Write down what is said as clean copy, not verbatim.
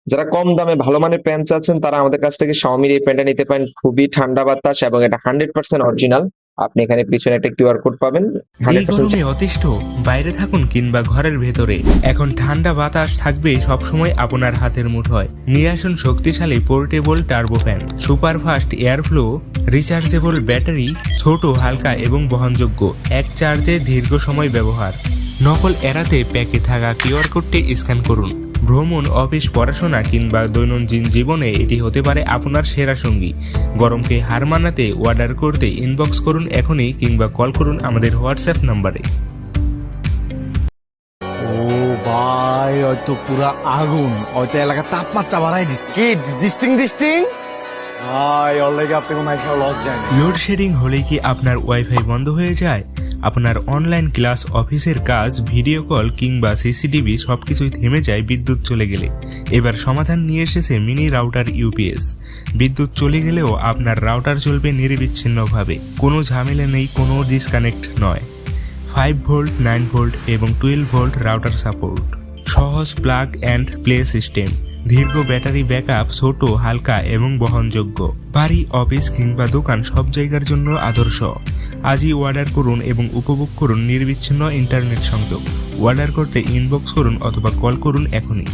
যারা কম দামে ভালো মানের ফ্যান চাচ্ছেন তারা আমাদের কাছ থেকে Xiaomi এই ফ্যানটা নিতে পারেন। খুবই ঠান্ডা বাতাস এবং এটা 100% অরিজিনাল। আপনি এখানে পিছনে একটা কিউআর কোড পাবেন। এই 100% গরমে অতিষ্ঠ, বাইরে থাকুন কিংবা ঘরের ভেতরে, এখন ঠান্ডা বাতাস থাকবে সবসময় আপনার হাতের মুঠোয়। নিয়ে আসুন শক্তিশালী portable turbo fan, super fast airflow, rechargeable battery, ছোট হালকা এবং বহনযোগ্য, এক চার্জে দীর্ঘ সময় ব্যবহার। নকল এড়াতে প্যাকে থাকা কিউআর কোডটি স্ক্যান করুন। ভ্রমণ, অফিস, পড়াশোনা কিংবা দৈনন্দিন জীবনে এটি হতে পারে আপনার সেরা সঙ্গী। গরমকে হার মানাতে অর্ডার করতে ইনবক্স করুন এখনই কিংবা কল করুন আমাদের হোয়াটসঅ্যাপ নাম্বারে। ও ভাই, হয়তো পুরা আগুন, হয়তো এলাকার তাপমাত্রা বাড়াই দিচ্ছে। কি ডিস্টিং ভাই, ওর লেগে আপনি কোনো একটা লস যায় না। লোডশেডিং হলেই কি আপনার ওয়াইফাই বন্ধ হয়ে যায়? আপনার অনলাইন ক্লাস, অফিসের কাজ, ভিডিও কল কিংবা সিসিটিভি সবকিছুই থেমে যায় বিদ্যুৎ চলে গেলে? এবার সমাধান নিয়ে এসেছে মিনি রাউটার ইউপিএস। বিদ্যুৎ চলে গেলেও আপনার রাউটার চলবে নিরবিচ্ছিন্নভাবে, কোনো ঝামেলা নেই, কোনো ডিসকানেক্ট নয়। 5 ভোল্ট, 9 ভোল্ট এবং 12 ভোল্ট রাউটার সাপোর্ট, সহজ প্লাগ অ্যান্ড প্লে সিস্টেম, দীর্ঘ ব্যাটারি ব্যাকআপ, ছোট হালকা এবং বহনযোগ্য, বাড়ি, অফিস কিংবা দোকান সব জায়গার জন্য আদর্শ। আজই অর্ডার করুন এবং উপভোগ করুন নিরবিচ্ছিন্ন ইন্টারনেট সংযোগ। অর্ডার করতে ইনবক্স করুন অথবা কল করুন এখনই।